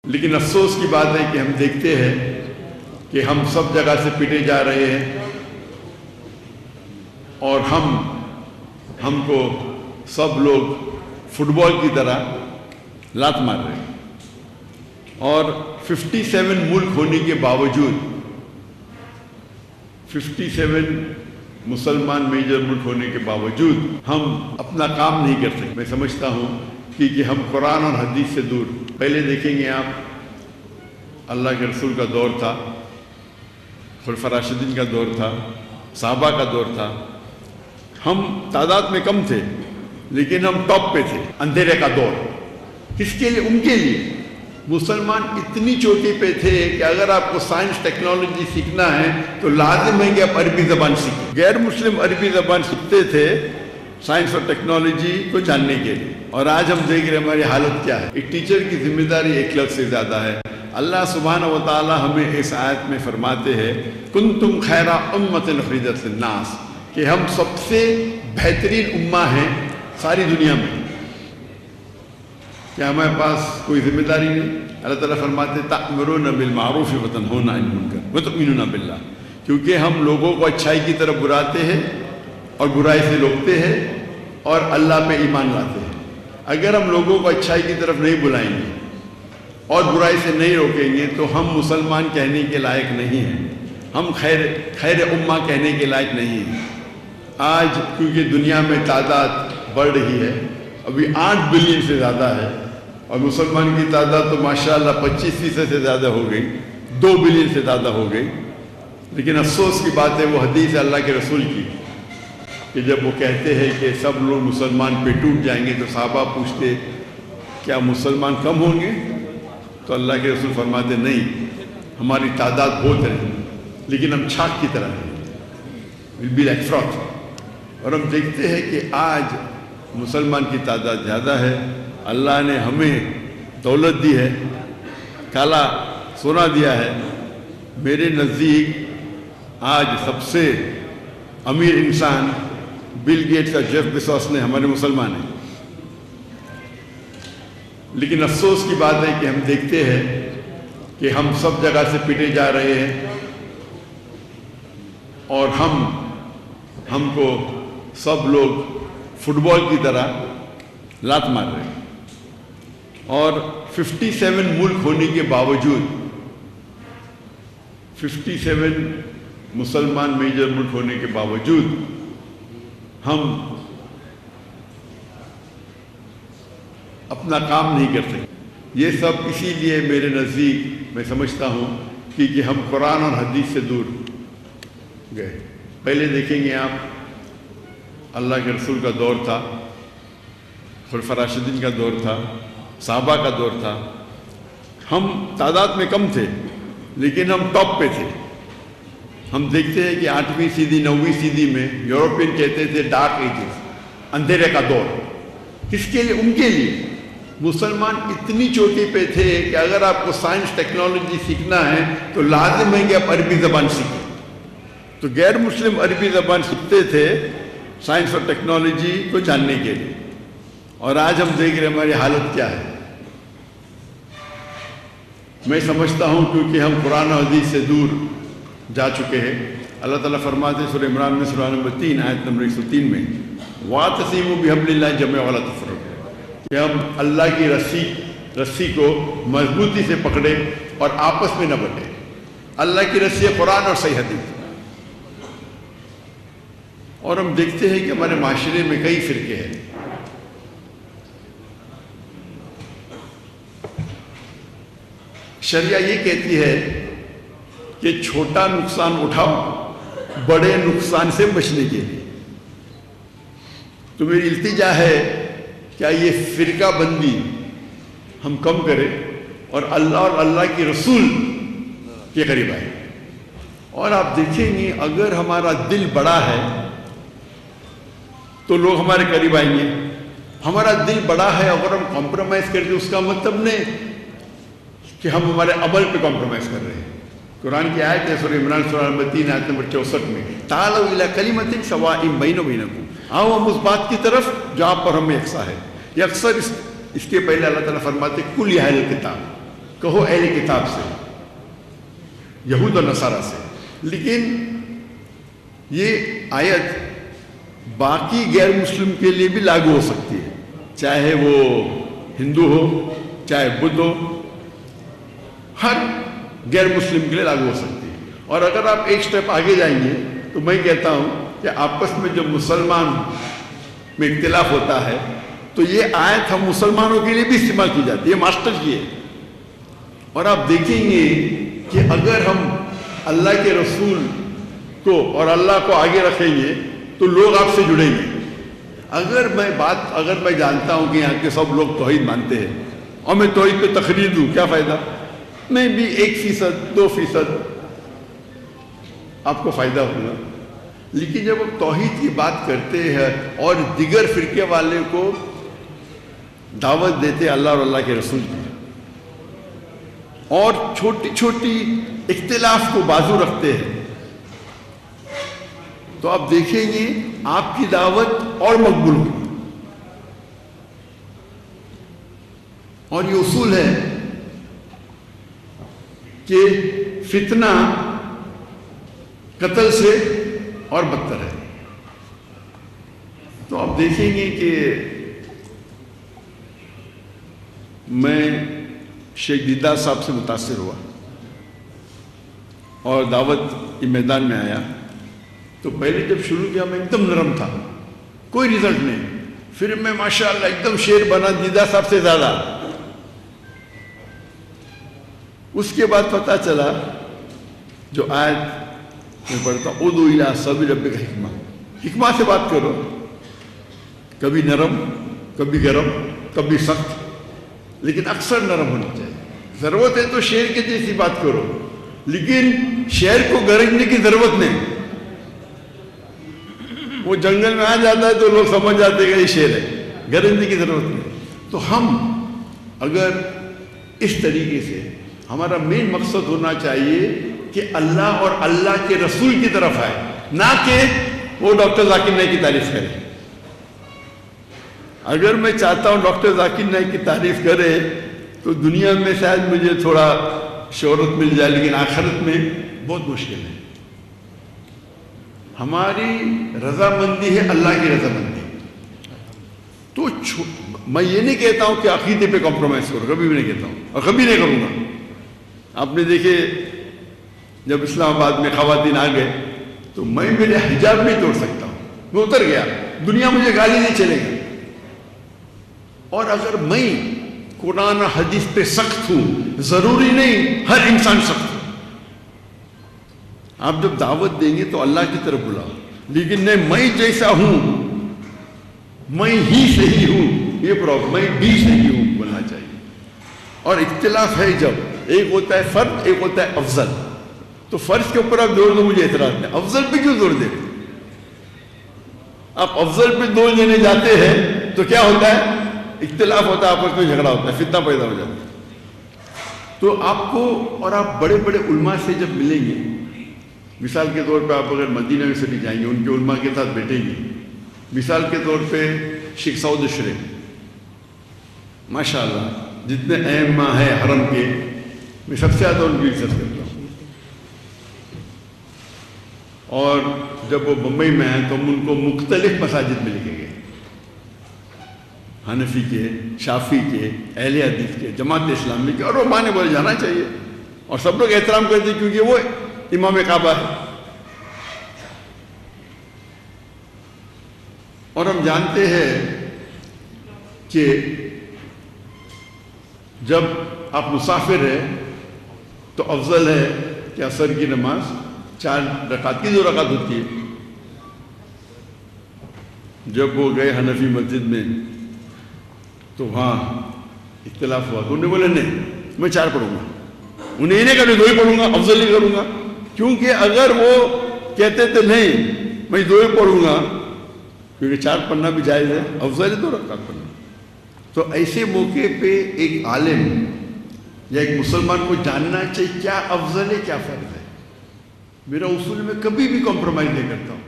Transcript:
لیکن افسوس کی بات ہے کہ ہم دیکھتے ہیں کہ ہم سب جگہ سے پٹے جا رہے ہیں اور ہم کو سب لوگ فٹ بال کی طرح لات مار رہے ہیں، اور 57 ملک ہونے کے باوجود 57 مسلمان میجر ملک ہونے کے باوجود ہم اپنا کام نہیں کر سکتے۔ میں سمجھتا ہوں کہ ہم قرآن اور حدیث سے دور۔ پہلے دیکھیں گے آپ، اللہ کے رسول کا دور تھا، خلفاء راشدین کا دور تھا، صحابہ کا دور تھا، ہم تعداد میں کم تھے لیکن ہم ٹاپ پہ تھے۔ اندھیرے کا دور کس کے لیے؟ ان کے لیے۔ مسلمان اتنی چوٹی پہ تھے کہ اگر آپ کو سائنس ٹیکنالوجی سیکھنا ہے تو لازم ہے کہ آپ عربی زبان سیکھیں۔ غیر مسلم عربی زبان سیکھتے تھے سائنس اور ٹیکنالوجی کو جاننے کے لیے، اور آج ہم دیکھ رہے ہیں ہماری حالت کیا ہے۔ ایک ٹیچر کی ذمہ داری 1 لاکھ سے زیادہ ہے۔ اللہ سبحانہ و تعالی ہمیں اس آیت میں فرماتے ہیں کنتم خیر امۃ اخرجت للناس، کہ ہم سب سے بہترین امہ ہیں ساری دنیا میں۔ کیا ہمارے پاس کوئی ذمہ داری نہیں؟ اللہ تعالیٰ فرماتے تأمرون بالمعروف وتنہون عن المنکر وتؤمنون باللہ، کیونکہ ہم لوگوں کو اچھائی کی طرف بلاتے ہیں اور برائی سے روکتے ہیں اور اللہ پہ ایمان لاتے ہیں۔ اگر ہم لوگوں کو اچھائی کی طرف نہیں بلائیں گے اور برائی سے نہیں روکیں گے تو ہم مسلمان کہنے کے لائق نہیں ہیں، ہم خیر امہ کہنے کے لائق نہیں ہیں۔ آج کیونکہ دنیا میں تعداد بڑھ رہی ہے، ابھی 8 بلین سے زیادہ ہے، اور مسلمان کی تعداد تو ماشاءاللہ 25% سے زیادہ ہو گئی، 2 بلین سے زیادہ ہو گئی۔ لیکن افسوس کی بات ہے وہ حدیث ہے اللہ کے رسول کی کہ جب وہ کہتے ہیں کہ سب لوگ مسلمان پہ ٹوٹ جائیں گے تو صحابہ پوچھتے کیا مسلمان کم ہوں گے؟ تو اللہ کے رسول فرماتے نہیں، ہماری تعداد بہت ہے لیکن ہم چھاک کی طرح ہیں، ول بی لائک فراک۔ اور ہم دیکھتے ہیں کہ آج مسلمان کی تعداد زیادہ ہے، اللہ نے ہمیں دولت دی ہے، کالا سونا دیا ہے۔ میرے نزدیک آج سب سے امیر انسان بل گیٹس اور جیف بیزوس نے ہمارے مسلمان ہیں۔ لیکن افسوس کی بات ہے کہ ہم دیکھتے ہیں کہ ہم سب جگہ سے پٹے جا رہے ہیں اور ہم کو سب لوگ فٹ بال کی طرح لات مار رہے ہیں، اور 57 ملک ہونے کے باوجود 57 مسلمان میجر ملک ہونے کے باوجود ہم اپنا کام نہیں کر سکتے۔ یہ سب اسی لیے میرے نزدیک میں سمجھتا ہوں کہ ہم قرآن اور حدیث سے دور گئے۔ پہلے دیکھیں گے آپ، اللہ کے رسول کا دور تھا، خلفاء راشدین کا دور تھا، صحابہ کا دور تھا، ہم تعداد میں کم تھے لیکن ہم ٹاپ پہ تھے۔ ہم دیکھتے ہیں کہ 8ویں صدی 9ویں صدی میں یورپین کہتے تھے ڈارک ایجز، اندھیرے کا دور کس کے لیے؟ ان کے لیے۔ مسلمان اتنی چوٹی پہ تھے کہ اگر آپ کو سائنس ٹیکنالوجی سیکھنا ہے تو لازم ہے کہ آپ عربی زبان سیکھیں۔ تو غیر مسلم عربی زبان سیکھتے تھے سائنس اور ٹیکنالوجی کو جاننے کے لیے، اور آج ہم دیکھ رہے ہیں ہماری حالت کیا ہے۔ میں سمجھتا ہوں کیونکہ ہم قرآن و حدیث سے دور جا چکے ہیں۔ اللہ تعالیٰ فرماتے ہیں سورہ عمران میں سورہ نمبر 3 آیت نمبر 103 میں وَاعْتَصِمُوا بِحَبْلِ اللَّهِ جَمِيعًا وَلَا تَفَرَّقُوا، کہ ہم اللہ کی رسی کو مضبوطی سے پکڑے اور آپس میں نہ بٹے۔ اللہ کی رسی ہے قرآن اور صحیح حدیث۔ اور ہم دیکھتے ہیں کہ ہمارے معاشرے میں کئی فرقے ہیں۔ شریعہ یہ کہتی ہے کہ چھوٹا نقصان اٹھاؤ بڑے نقصان سے بچنے کے لیے۔ تو میری التجا ہے کیا یہ فرقہ بندی ہم کم کریں اور اللہ کی رسول کے قریب آئے۔ اور آپ دیکھیں گے اگر ہمارا دل بڑا ہے تو لوگ ہمارے قریب آئیں گے۔ ہمارا دل بڑا ہے اگر ہم کمپرومائز کر دیں اس کا مطلب نہیں کہ ہم ہمارے عمل پہ کمپرومائز کر رہے ہیں۔ قرآن کی آیت ہے سورہ عمران سورہ نمبر 3 آیت نمبر 64 میں تعالوا الی کلمۃ سواء بیننا وبینکم، آؤ ہم اس بات کی طرف جو آپ پر ہم یکساں ہے۔ یہ اکثر اس کے پہلے اللہ تعالیٰ فرماتے کل یا اہل الکتاب، کہو اہل کتاب سے، یہود و نصارہ سے، لیکن یہ آیت باقی غیر مسلم کے لیے بھی لاگو ہو سکتی ہے، چاہے وہ ہندو ہو چاہے بدھ ہو، ہر غیر مسلم کے لیے لاگو ہو سکتی ہے۔ اور اگر آپ ایک سٹیپ آگے جائیں گے تو میں کہتا ہوں کہ آپس میں جب مسلمان میں اختلاف ہوتا ہے تو یہ آیت ہم مسلمانوں کے لیے بھی استعمال کی جاتی ہے، یہ ماسٹر کی ہے۔ اور آپ دیکھیں گے کہ اگر ہم اللہ کے رسول کو اور اللہ کو آگے رکھیں گے تو لوگ آپ سے جڑیں گے۔ اگر میں جانتا ہوں کہ یہاں کے سب لوگ توحید مانتے ہیں اور میں توحید پہ تقریر دوں، کیا فائدہ؟ میں بھی 1%، 2% آپ کو فائدہ ہوگا۔ لیکن جب ہم توحید کی بات کرتے ہیں اور دیگر فرقے والے کو دعوت دیتے ہیں اللہ اور اللہ کے رسول کی، اور چھوٹی چھوٹی اختلاف کو بازو رکھتے ہیں، تو آپ دیکھیں گے آپ کی دعوت اور مقبول ہوگی۔ اور یہ اصول ہے کہ فتنہ قتل سے اور بدتر ہے۔ تو آپ دیکھیں گے کہ میں شیخ دیدار صاحب سے متاثر ہوا اور دعوت کے میدان میں آیا تو پہلے جب شروع کیا میں ایک دم نرم تھا، کوئی رزلٹ نہیں، پھر میں ماشاءاللہ ایک دم شیر بنا دیدار صاحب سے زیادہ۔ اس کے بعد پتہ چلا جو آیت میں پڑھتا ہوں، ادعو الی سبیل ربک حکمہ، حکمہ سے بات کرو، کبھی نرم کبھی گرم کبھی سخت، لیکن اکثر نرم ہونا چاہیے۔ ضرورت ہے تو شیر کے جیسی بات کرو، لیکن شیر کو گرجنے کی ضرورت نہیں۔ وہ جنگل میں آ جاتا ہے تو لوگ سمجھ جاتے ہیں کہ یہ شیر ہے، گرجنے کی ضرورت نہیں۔ تو ہم اگر اس طریقے سے، ہمارا مین مقصد ہونا چاہیے کہ اللہ اور اللہ کے رسول کی طرف آئے، نہ کہ وہ ڈاکٹر ذاکر نائک کی تعریف کرے۔ اگر میں چاہتا ہوں ڈاکٹر ذاکر نائک کی تعریف کرے تو دنیا میں شاید مجھے تھوڑا شہرت مل جائے، لیکن آخرت میں بہت مشکل ہے۔ ہماری رضامندی ہے اللہ کی رضامندی۔ تو میں یہ نہیں کہتا ہوں کہ عقیدے پہ کمپرومائز کرو، کبھی بھی نہیں کہتا ہوں اور کبھی نہیں کروں گا۔ آپ نے دیکھے جب اسلام آباد میں خواتین آ گئے تو میں میرے حجاب نہیں توڑ سکتا ہوں، میں اتر گیا، دنیا مجھے گالی نہیں چلے گی۔ اور اگر میں قرآن حدیث پہ سخت ہوں، ضروری نہیں ہر انسان سخت ہو۔ آپ جب دعوت دیں گے تو اللہ کی طرف بلاؤ، لیکن نہیں میں جیسا ہوں میں ہی صحیح ہوں، یہ پرابلم، میں بھی صحیح ہوں بولنا چاہیے۔ اور اختلاف ہے جب ایک ہوتا ہے فرد، ایک ہوتا ہے افضل، تو فرض کے اوپر آپ زور دو، مجھے اعتراض نہیں، افضل پہ کیوں زور دے رہے؟ آپ افضل پہ زور دینے جاتے ہیں تو کیا ہوتا ہے؟ اختلاف ہوتا ہے، آپس میں جھگڑا ہوتا ہے، فتنہ پیدا ہو جاتا ہے۔ تو آپ کو، اور آپ بڑے بڑے علماء سے جب ملیں گے، مثال کے طور پہ آپ اگر مدینہ میں سے بھی جائیں گے، ان کے علماء کے ساتھ بیٹھیں گے، مثال کے طور پہ شیخ سعود اشرف، ماشاءاللہ جتنے ائمہ ہیں حرم کے، میں سب سے زیادہ ان کی عزت کرتا ہوں۔ اور جب وہ بمبئی میں آئے تو ہم ان کو مختلف مساجد میں لے کے گئے، حنفی کے، شافی کے، اہل حدیث کے، جماعت اسلامی کے، اور وہ مانے بولے جانا چاہیے، اور سب لوگ احترام کرتے ہیں کیونکہ وہ امام کعبہ ہے۔ اور ہم جانتے ہیں کہ جب آپ مسافر ہیں تو افضل ہے کہ عصر کی نماز 4 رکعت کی 2 رکعت ہوتی ہے۔ جب وہ گئے حنفی مسجد میں تو وہاں اختلاف ہوا، تو انہوں نے بولا نہیں میں 4 پڑھوں گا، انہیں نہیں کہا 2 ہی پڑھوں گا، افضل نہیں کروں گا، کیونکہ اگر وہ کہتے تھے نہیں میں 2 ہی پڑھوں گا، کیونکہ 4 پڑھنا بھی جائز ہے، افضل ہے 2 رکعت پڑھنا۔ تو ایسے موقع پہ ایک عالم یا ایک مسلمان کو جاننا چاہیے کیا افضل ہے کیا فرض ہے۔ میرا اصول میں کبھی بھی کمپرومائز نہیں کرتا ہوں۔